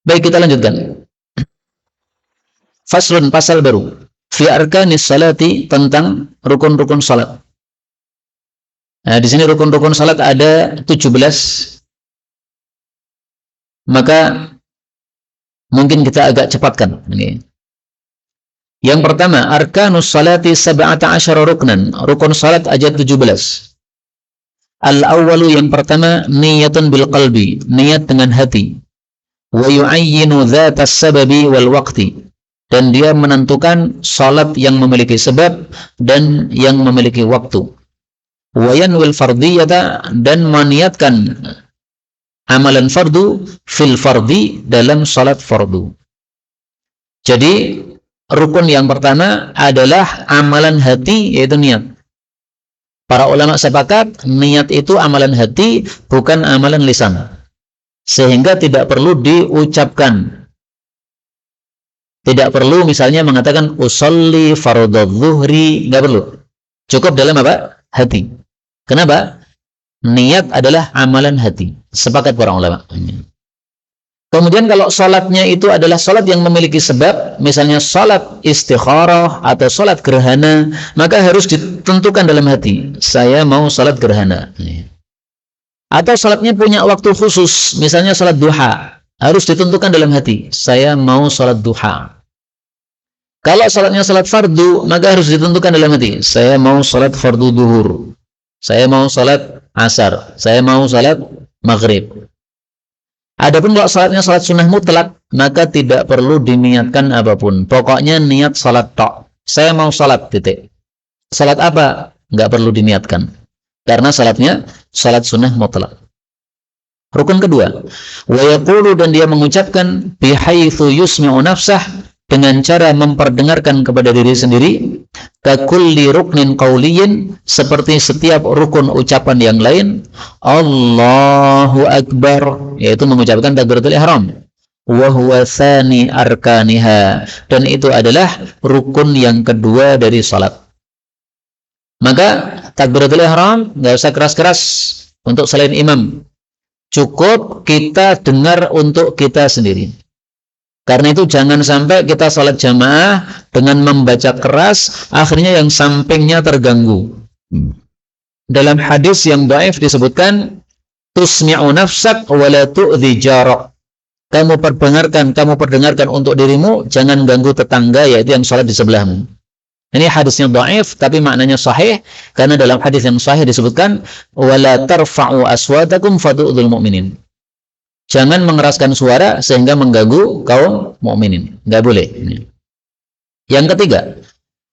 Baik, kita lanjutkan. Faslun, pasal baru. Fi arkanis salati, tentang rukun-rukun salat. Nah, di sini rukun-rukun salat ada 17. Maka mungkin kita agak cepatkan ini. Yang pertama, arkanus salati 17 ruknan. Rukun salat ayat 17. Al-awwalu, yang pertama, niyatun bil qalbi, niat dengan hati. Wa yu'ayyinu dzatas sababi wal waqti. Dan dia menentukan salat yang memiliki sebab dan yang memiliki waktu. Wa yanwil fardiyata, dan meniatkan amalan fardu fil fardi, dalam salat fardu. Jadi rukun yang pertama adalah amalan hati, yaitu niat. Para ulama sepakat niat itu amalan hati, bukan amalan lisan. Sehingga tidak perlu diucapkan. Tidak perlu misalnya mengatakan usolli fardhu zuhri, nggak perlu. Cukup dalam apa? Hati. Kenapa? Niat adalah amalan hati. Sepakat para ulama. Kemudian kalau sholatnya itu adalah sholat yang memiliki sebab, misalnya sholat istikharah atau sholat gerhana, maka harus ditentukan dalam hati, saya mau sholat gerhana. Atau sholatnya punya waktu khusus, misalnya sholat duha, harus ditentukan dalam hati, saya mau sholat duha. Kalau sholatnya sholat fardu, maka harus ditentukan dalam hati, saya mau sholat fardu duhur, saya mau sholat asar, saya mau sholat maghrib. Adapun kalau salatnya salat sunnah mutlak, maka tidak perlu diniatkan apapun. Pokoknya niat salat tok. Saya mau salat, titik. Salat apa? Nggak perlu diniatkan. Karena salatnya salat sunnah mutlak. Rukun kedua, wa yaqulu, dan dia mengucapkan bihaitsu yusmi'u nafsah, dengan cara memperdengarkan kepada diri sendiri, kakulli ruknin qawliyin, seperti setiap rukun ucapan yang lain, Allahu Akbar, yaitu mengucapkan takbiratul ihram, wa huwa tsani arkaniha, dan itu adalah rukun yang kedua dari salat. Maka takbiratul ihram nggak usah keras-keras untuk selain imam. Cukup kita dengar untuk kita sendiri. Karena itu jangan sampai kita sholat jamaah dengan membaca keras, akhirnya yang sampingnya terganggu. Dalam hadis yang dhaif disebutkan, tusmi'u nafsak wa la tu'dhi jarak. Kamu perdengarkan untuk dirimu, jangan ganggu tetangga, yaitu yang sholat di sebelahmu. Ini hadisnya dhaif, tapi maknanya sahih, karena dalam hadis yang sahih disebutkan, wa la tarfa'u aswatakum fatu'dhul mu'minin. Jangan mengeraskan suara sehingga mengganggu kaum mukminin. Enggak boleh. Yang ketiga,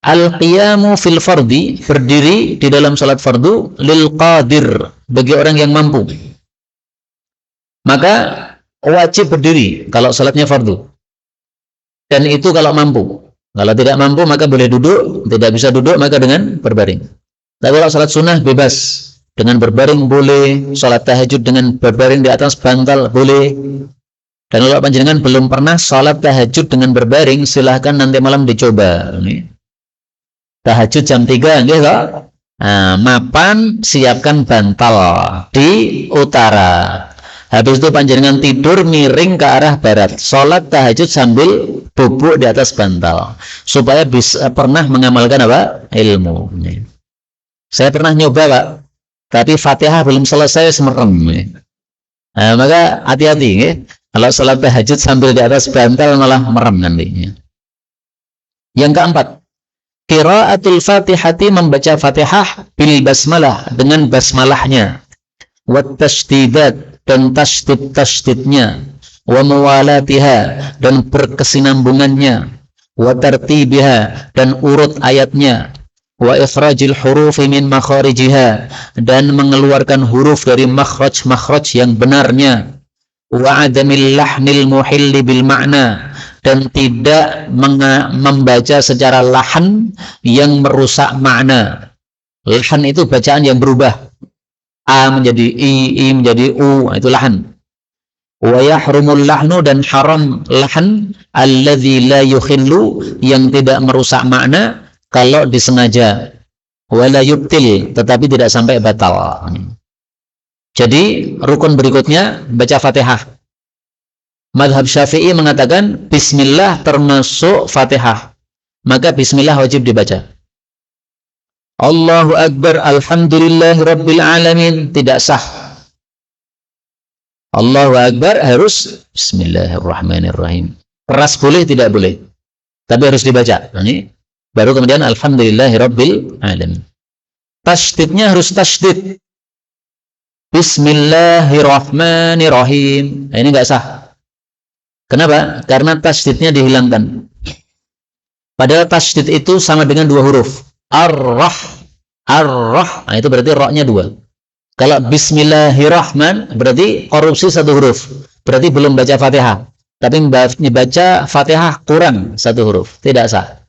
al-qiyamu fil fardi, berdiri di dalam salat fardu lil qadir, bagi orang yang mampu. Maka wajib berdiri kalau salatnya fardu. Dan itu kalau mampu. Kalau tidak mampu maka boleh duduk, tidak bisa duduk maka dengan berbaring. Tapi kalau salat sunnah bebas. Dengan berbaring boleh, sholat tahajud dengan berbaring di atas bantal boleh. Dan kalau panjenengan belum pernah sholat tahajud dengan berbaring, silahkan nanti malam dicoba. Tahajud jam 3, gitu. Nah, mapan, siapkan bantal di utara. Habis itu panjenengan tidur miring ke arah barat. Sholat tahajud sambil bubuk di atas bantal. Supaya bisa pernah mengamalkan apa? Ilmu. Saya pernah nyoba, Pak. Tapi Fatihah belum selesai semerem. Nah, maka hati-hati ya. Kalau sholat tahajud sambil di atas bantal malah merem nantinya. Yang keempat, qiraatul Fatihati, membaca Fatihah bil basmalah, dengan basmalahnya. Wat tasdidat, dan tasdid-tasdidnya. Wa mawalatiha, dan berkesinambungannya. Wa tartibiha, dan urut ayatnya. Wa ikhrajil hurufi min makharijiha, dan mengeluarkan huruf dari makhraj-makhraj yang benarnya. Wa adamil lahnil muhilli bil ma'na, dan tidak membaca secara lahan yang merusak makna. Lahan itu bacaan yang berubah. A menjadi I menjadi U, itu lahan. Wa yahrumul lahnu, dan haram lahan alladzi la yukhillu, yang tidak merusak makna kalau disengaja. Wala yubtil, tetapi tidak sampai batal. Jadi rukun berikutnya baca Fatihah. Madhab Syafi'i mengatakan bismillah termasuk Fatihah, maka bismillah wajib dibaca. Allahu Akbar, alhamdulillahi rabbil alamin, tidak sah. Allahu Akbar harus bismillahirrahmanirrahim. Keras boleh, tidak boleh, tapi harus dibaca. Ini baru kemudian alhamdulillahi rabbil alamin. Tasydidnya harus tasydid. Bismillahirrahmanirrahim. Nah, ini enggak sah. Kenapa? Karena tasydidnya dihilangkan. Padahal tasydid itu sama dengan dua huruf. Ar-rah. Nah, itu berarti ra-nya dua. Kalau bismillahirrahman berarti korupsi satu huruf. Berarti belum baca Fatihah. Tapi baca Fatihah kurang satu huruf. Tidak sah.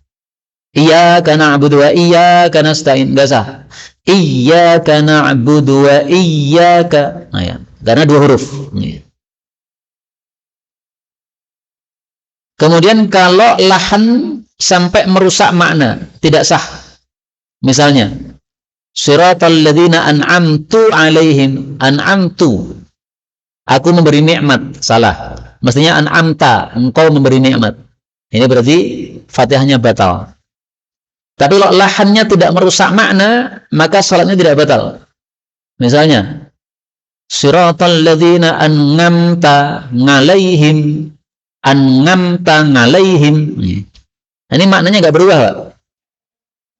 Iyyaka na'budu wa iyyaka nasta'in, enggak sah. Iyyaka na'budu wa iyyaka. Nah, ya. Karena dua huruf. Kemudian kalau lahan sampai merusak makna, tidak sah. Misalnya, siratal ladzina an'amtu alaihim. An'amtu, aku memberi nikmat. Salah. Mestinya an'amta, engkau memberi nikmat. Ini berarti Fatihahnya batal. Tapi kalau lahannya tidak merusak makna, maka salatnya tidak batal. Misalnya, siratal ladzina an'amta 'alaihim, an'amta 'alaihim. Ini maknanya enggak berubah, Pak.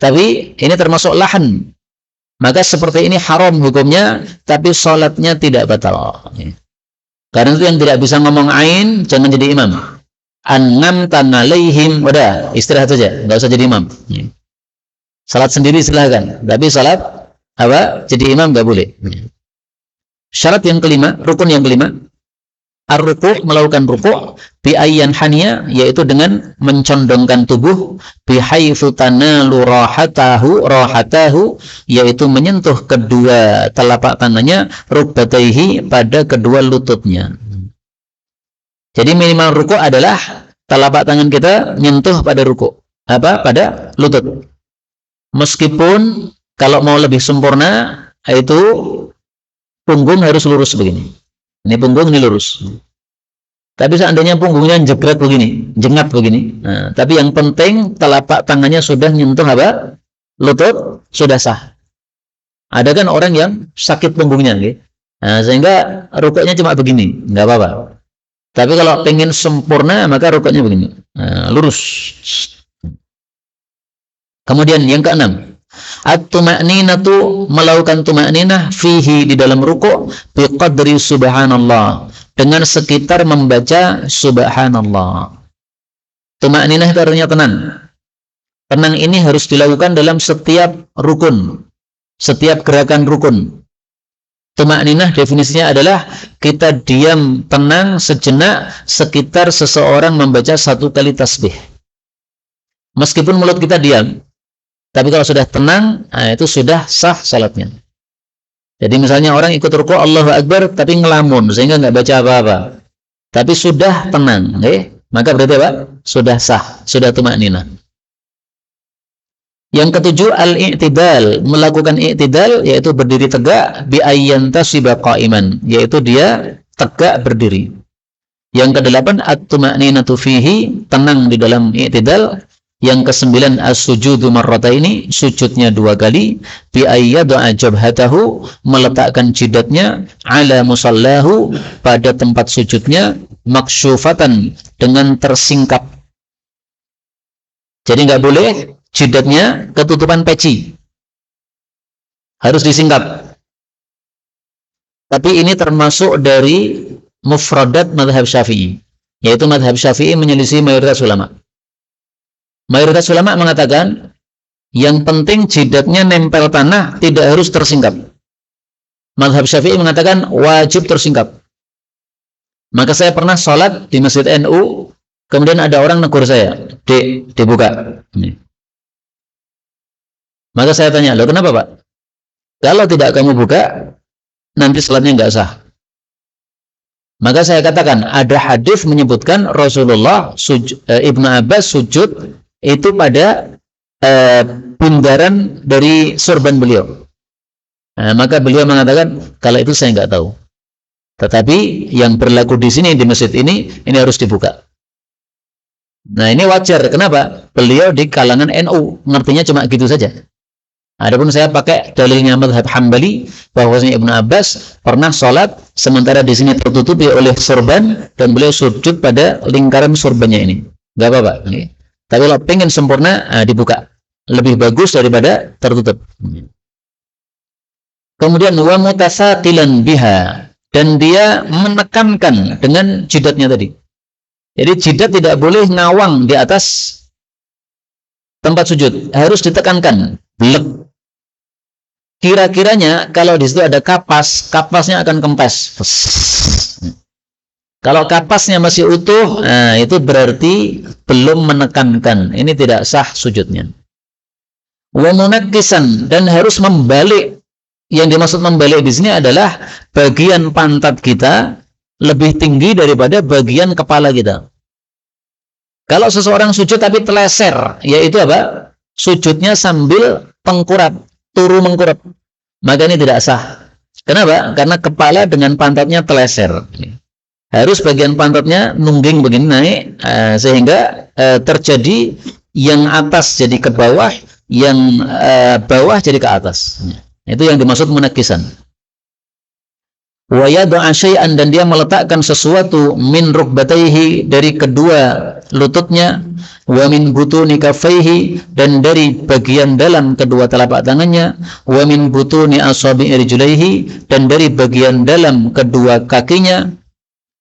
Tapi ini termasuk lahan. Maka seperti ini haram hukumnya, tapi salatnya tidak batal. Karena itu yang tidak bisa ngomong ain jangan jadi imam. An'amta 'alaihim, udah istirahat saja, enggak usah jadi imam. Salat sendiri silahkan, tapi salat apa? Jadi imam nggak boleh. Syarat yang kelima, rukun yang kelima, ar-ruku', melakukan ruku' bi ayyan haniya, yaitu dengan mencondongkan tubuh, bi haitsu tanalu rahatahu, yaitu menyentuh kedua telapak tangannya, rukbataihi, pada kedua lututnya. Jadi minimal ruku' adalah telapak tangan kita nyentuh pada ruku', pada lutut. Meskipun kalau mau lebih sempurna itu punggung harus lurus begini. Ini punggung ini lurus. Tapi seandainya punggungnya jegret begini, jengat begini. Nah, tapi yang penting telapak tangannya sudah nyentuh apa? Lutut, sudah sah. Ada kan orang yang sakit punggungnya, gitu. Nah, sehingga rukuknya cuma begini, nggak apa-apa. Tapi kalau pengen sempurna, maka rukuknya begini, nah, lurus. Kemudian yang keenam, at-tuma'ninatu, melakukan tuma'ninah fihi, di dalam rukuk, biqadri subhanallah, dengan sekitar membaca subhanallah. Tuma'ninah itu artinya tenang. Tenang ini harus dilakukan dalam setiap rukun, setiap gerakan rukun. Tuma'ninah definisinya adalah kita diam tenang sejenak sekitar seseorang membaca 1 kali tasbih. Meskipun mulut kita diam, tapi kalau sudah tenang, nah itu sudah sah salatnya. Jadi misalnya orang ikut rukuk Allahu Akbar tapi ngelamun sehingga nggak baca apa-apa, tapi sudah tenang, maka berarti apa? Sudah sah, sudah tuma'ninah. Yang ketujuh, al-i'tidal, melakukan i'tidal, yaitu berdiri tegak, bi ayyantasiba qa'iman, yaitu dia tegak berdiri. Yang kedelapan, at-tuma'ninatu fihi, tenang di dalam i'tidal. Yang kesembilan, as-sujudu marrataini, sujudnya 2 kali, bi ayyad'a jabhatahu, meletakkan jidatnya, ala musallahu, pada tempat sujudnya, maksyufatan, dengan tersingkap. Jadi nggak boleh jidatnya ketutupan peci, harus disingkap. Tapi ini termasuk dari mufradat madhab Syafi'i, yaitu madhab Syafi'i menyelisih mayoritas ulama. Mayoritas ulama mengatakan yang penting jidatnya nempel tanah, tidak harus tersingkap. Madhab Syafi'i mengatakan wajib tersingkap. Maka saya pernah sholat di Masjid NU, kemudian ada orang negur saya, dibuka. Maka saya tanya, loh kenapa Pak? Kalau tidak kamu buka, nanti salatnya nggak sah. Maka saya katakan, ada hadis menyebutkan Rasulullah, Ibnu Abbas sujud itu pada bundaran dari sorban beliau. Nah, maka beliau mengatakan, kalau itu saya nggak tahu. Tetapi yang berlaku di sini, di masjid ini harus dibuka. Nah, ini wajar. Kenapa? Beliau di kalangan NU, ngertinya cuma gitu saja. Adapun saya pakai dalilnya madhab Hambali, bahwasanya Ibnu Abbas pernah sholat sementara di sini tertutupi oleh sorban dan beliau sujud pada lingkaran sorbannya ini. Gak apa-apa. Tapi kalau pengen sempurna, dibuka. Lebih bagus daripada tertutup. Kemudian wa mutasaqilan biha, dan dia menekankan dengan jidatnya tadi. Jadi jidat tidak boleh ngawang di atas tempat sujud, harus ditekankan. Blek. Kira-kiranya kalau di situ ada kapas, kapasnya akan kempes. Kalau kapasnya masih utuh, nah itu berarti belum menekankan. Ini tidak sah sujudnya. Wa munakkisan, dan harus membalik. Yang dimaksud membalik di sini adalah bagian pantat kita lebih tinggi daripada bagian kepala kita. Kalau seseorang sujud tapi teleser, yaitu apa? Sujudnya sambil tengkurap, turu mengkurap, maka ini tidak sah. Kenapa? Karena kepala dengan pantatnya teleser. Harus bagian pantatnya nungging begini naik, sehingga terjadi yang atas jadi ke bawah, yang bawah jadi ke atas. Itu yang dimaksud munakkisan. Wa yad'a syai'an, dan dia meletakkan sesuatu min rukbatayhi, dari kedua lututnya, wa min butuni kaffaihi, dan dari bagian dalam kedua telapak tangannya, wa min butuni asabi'i rijlaihi, dan dari bagian dalam kedua kakinya,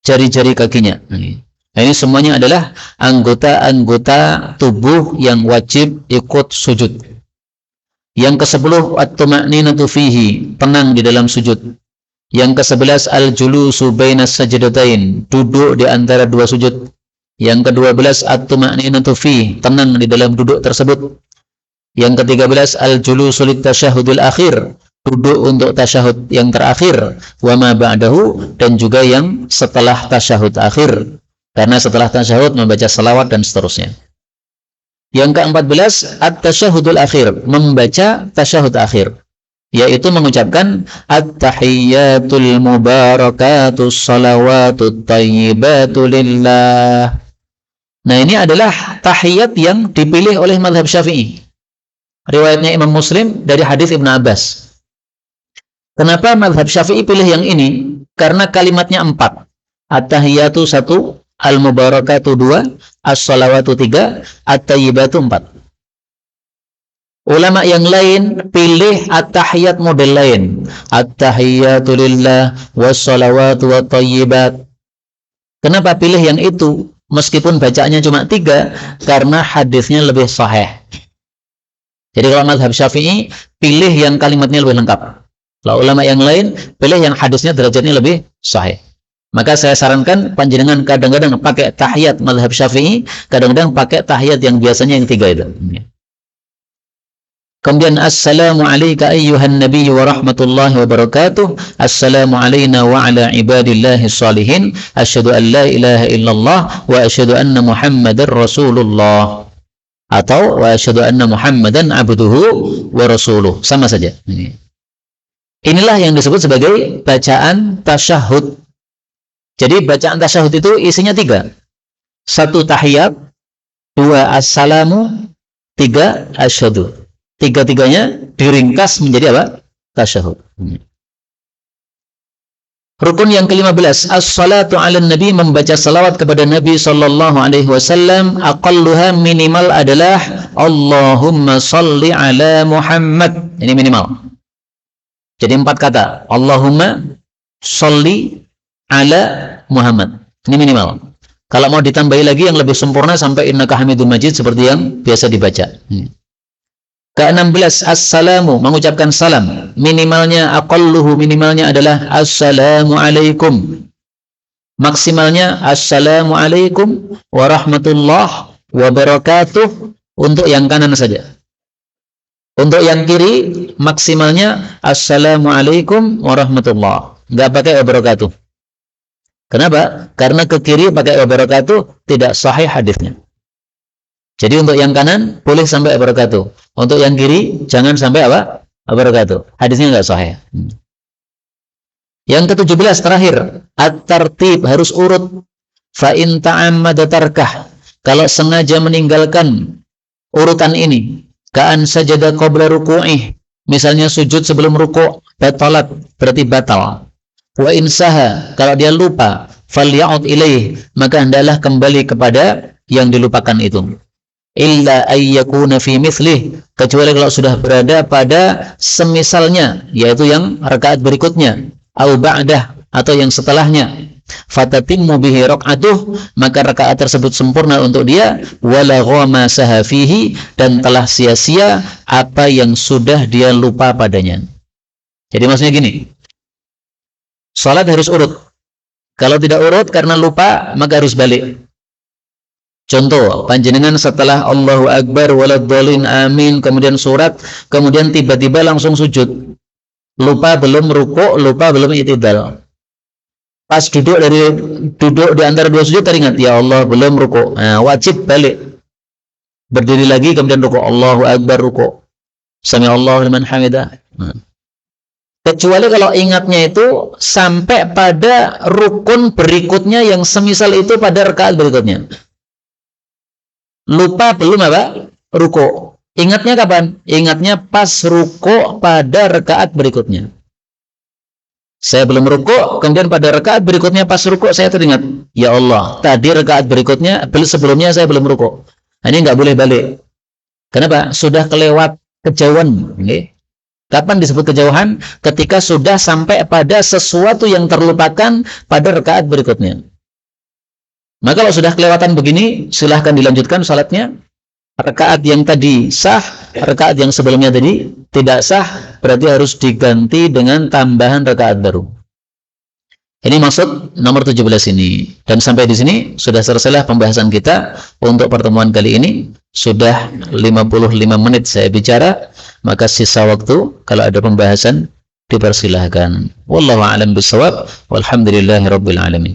jari-jari kakinya. Nah, ini semuanya adalah anggota-anggota tubuh yang wajib ikut sujud. Yang ke-10, at-tuma'ninatu fihi, tenang di dalam sujud. Yang ke-11, al-julusu bainas sajdatain, duduk di antara dua sujud. Yang ke-12, at-tuma'ninatu fihi, tenang di dalam duduk tersebut. Yang ke-13, al-julusu lit-tasyahudil akhir, duduk untuk tasyahud yang terakhir, wa ma ba'dahu, dan juga yang setelah tasyahud akhir, karena setelah tasyahud membaca salawat dan seterusnya. Yang ke-14, at-tasyahudul akhir, membaca tasyahud akhir. yaitu mengucapkan at-tahiyyatul mubarakatus salawatut thayyibatu lillah. Nah, ini adalah tahiyat yang dipilih oleh mazhab Syafi'i. Riwayatnya Imam Muslim dari hadis Ibnu Abbas. Kenapa mazhab Syafi'i pilih yang ini? Karena kalimatnya 4. At-tahiyyatu 1, al-mubarakatu 2, as-salawatu 3, at-thayyibatu 4. Ulama yang lain pilih at-tahiyyat model lain. At-tahiyyatu lillah was-salawatu wat-thayyibat. Kenapa pilih yang itu? Meskipun bacaannya cuma 3, karena hadisnya lebih sahih. Jadi kalau mazhab Syafi'i pilih yang kalimatnya lebih lengkap. Kalau ulama yang lain pilih yang hadisnya derajatnya lebih sahih. Maka saya sarankan panjenengan kadang-kadang pakai tahiyat mazhab Syafi'i, kadang-kadang pakai tahiyat yang biasanya yang 3 itu. Kemudian assalamu alayka ayyuhan nabiyyu wa rahmatullahi wa barakatuh. Assalamu alayna wa ala ibadillahi shalihin. Asyhadu an la ilaha illallah wa asyhadu anna Muhammadar Rasulullah. Atau wa asyhadu anna Muhammadan abduhu wa rasuluh. Sama saja. Inilah yang disebut sebagai bacaan tasyahud. Jadi bacaan tasyahud itu isinya 3. 1 tahiyat, 2 assalamu, 3 asyhadu. 3-3-nya diringkas menjadi apa? Tasyahud. Rukun yang ke-15, as-salatu 'alan nabi, membaca salawat kepada Nabi sallallahu alaihi wasallam. Aqalluha, minimal adalah Allahumma shalli ala Muhammad. Ini minimal. Jadi 4 kata. Allahumma shalli ala Muhammad. Ini minimal. Kalau mau ditambahi lagi yang lebih sempurna sampai innaka hamidum majid seperti yang biasa dibaca. Ke-16, assalamu, mengucapkan salam. Minimalnya, aqalluhu, minimalnya adalah assalamu alaikum. Maksimalnya, assalamu alaikum warahmatullahi wabarakatuh, untuk yang kanan saja. Untuk yang kiri, maksimalnya assalamu alaikum warahmatullahi. Nggak pakai wabarakatuh. Kenapa? Karena ke kiri pakai wabarakatuh tidak sahih hadisnya. Jadi untuk yang kanan boleh sampai wabarakatuh. Untuk yang kiri jangan sampai apa? Wabarakatuh. Hadisnya enggak sahih. Yang ke-17 terakhir, at-tartib, harus urut. Fa in ta'ammada tarkah, kalau sengaja meninggalkan urutan ini, ka'an sajada qabla ruku'ih, misalnya sujud sebelum ruku', batalat, berarti batal. Wa in saha, kalau dia lupa, falya'ud ilaih, maka hendaklah kembali kepada yang dilupakan itu. Illa ayyakuna fi mithlih, kecuali kalau sudah berada pada semisalnya, yaitu yang rakaat berikutnya, au ba'dah, atau yang setelahnya. Fatatimmu bihi raq'atuh, maka rakaat tersebut sempurna untuk dia, wala ghama sahafihi, dan telah sia-sia apa yang sudah dia lupa padanya. Jadi maksudnya gini, salat harus urut. Kalau tidak urut karena lupa, maka harus balik. Contoh, panjenengan setelah Allahu Akbar waladhdallin amin, kemudian surat, kemudian tiba-tiba langsung sujud. Lupa belum ruku', lupa belum i'tidal. Pas duduk di antara dua sujud teringat, ya Allah belum ruku'. Nah, wajib balik. Berdiri lagi kemudian ruku', Allahu Akbar, ruku'. Sami'allahu liman hamidah. Kecuali kalau ingatnya itu sampai pada rukun berikutnya yang semisal itu pada rakaat berikutnya. Lupa belum apa? Ruku'. Ingatnya kapan? Ingatnya pas ruku' pada rakaat berikutnya. Saya belum ruku', kemudian pada rakaat berikutnya pas ruku' saya teringat, ya Allah, tadi rakaat berikutnya, sebelumnya saya belum ruku'. Ini nggak boleh balik. Kenapa? Sudah kelewat kejauhan. Okay? Kapan disebut kejauhan? Ketika sudah sampai pada sesuatu yang terlupakan pada rakaat berikutnya. Maka kalau sudah kelewatan begini, silahkan dilanjutkan salatnya. Rakaat yang tadi sah, rakaat yang sebelumnya tadi tidak sah, berarti harus diganti dengan tambahan rakaat baru. Ini maksud nomor 17 ini. Dan sampai di sini sudah selesai pembahasan kita untuk pertemuan kali ini. Sudah 55 menit saya bicara, maka sisa waktu kalau ada pembahasan dipersilahkan. Wallahu a'lam bishawab. Walhamdulillahirabbil alamin.